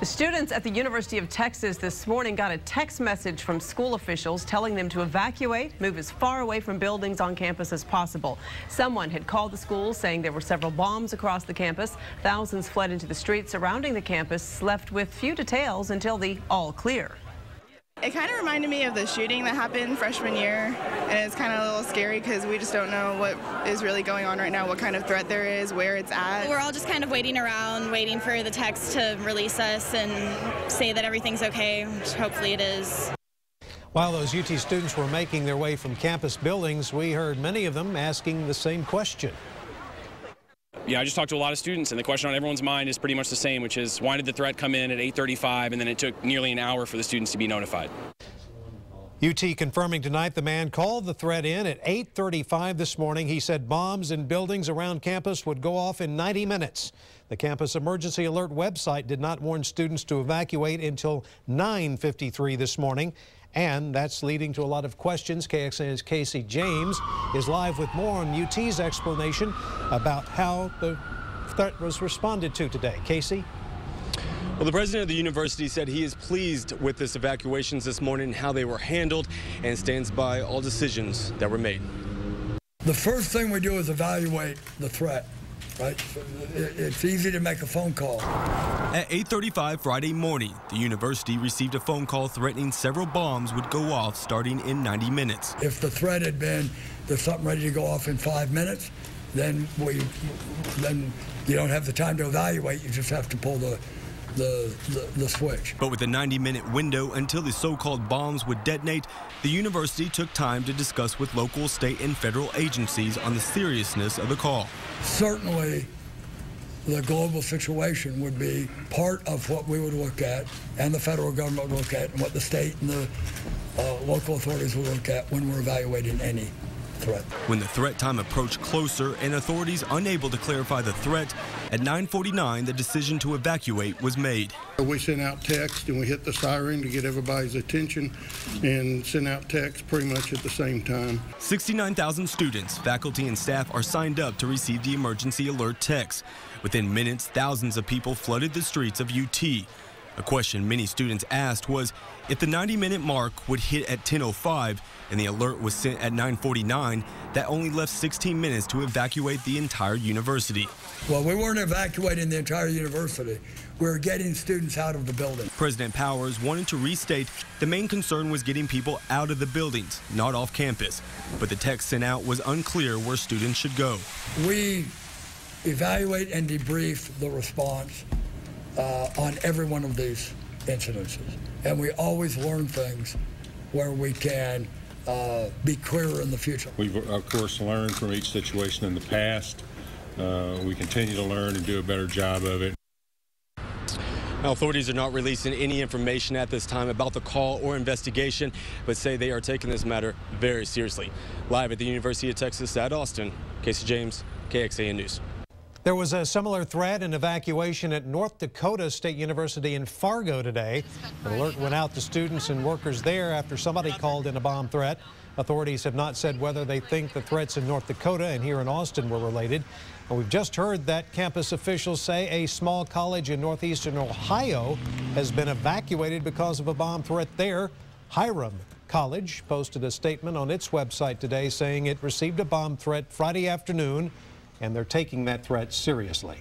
The students at the University of Texas this morning got a text message from school officials telling them to evacuate, move as far away from buildings on campus as possible. Someone had called the school saying there were several bombs across the campus. Thousands fled into the streets surrounding the campus, left with few details until the all clear. It kind of reminded me of the shooting that happened freshman year, and it's kind of a little scary because we just don't know what is really going on right now, what kind of threat there is, where it's at. We're all just kind of waiting around, waiting for the text to release us and say that everything's okay, which hopefully it is. While those UT students were making their way from campus buildings, we heard many of them asking the same question. Yeah, I just talked to a lot of students, and the question on everyone's mind is pretty much the same, which is why did the threat come in at 8:35 and then it took nearly an hour for the students to be notified? UT confirming tonight the man called the threat in at 8:35 this morning. He said bombs in buildings around campus would go off in 90 minutes. The campus emergency alert website did not warn students to evacuate until 9:53 this morning. And that's leading to a lot of questions. KXAN's Casey James is live with more on UT's explanation about how the threat was responded to today. Casey? Well, the president of the university said he is pleased with this evacuations this morning, how they were handled, and stands by all decisions that were made. The first thing we do is evaluate the threat. Right? It's easy to make a phone call. At 8:35 Friday morning, the university received a phone call threatening several bombs would go off starting in 90 minutes. If the threat had been there's something ready to go off in 5 minutes, then you don't have the time to evaluate. You just have to pull the switch. But with a 90-minute window until the so-called bombs would detonate, the university took time to discuss with local, state, and federal agencies on the seriousness of the call. Certainly, the global situation would be part of what we would look at, and the federal government would look at, and what the state and the local authorities would look at when we're evaluating any threat. When the threat time approached closer and authorities unable to clarify the threat, at 9:49 the decision to evacuate was made. We sent out text and we hit the siren to get everybody's attention and sent out text pretty much at the same time. 69,000 students, faculty, and staff are signed up to receive the emergency alert text. Within minutes, thousands of people flooded the streets of UT. A question many students asked was if the 90-minute mark would hit at 10:05 and the alert was sent at 9:49, that only left 16 minutes to evacuate the entire university. Well, we weren't evacuating the entire university. We were getting students out of the building. President Powers wanted to restate the main concern was getting people out of the buildings, not off campus. But the text sent out was unclear where students should go. We evaluate and debrief the response on every one of these incidences. And we always learn things where we can be clearer in the future. We've, of course, learned from each situation in the past. We continue to learn and do a better job of it. Now, authorities are not releasing any information at this time about the call or investigation, but say they are taking this matter very seriously. Live at the University of Texas at Austin, Casey James, KXAN News. There was a similar threat and evacuation at North Dakota State University in Fargo today. An alert went out to students and workers there after somebody called in a bomb threat. Authorities have not said whether they think the threats in North Dakota and here in Austin were related. And we've just heard that campus officials say a small college in northeastern Ohio has been evacuated because of a bomb threat there. Hiram College posted a statement on its website today saying it received a bomb threat Friday afternoon, and they're taking that threat seriously.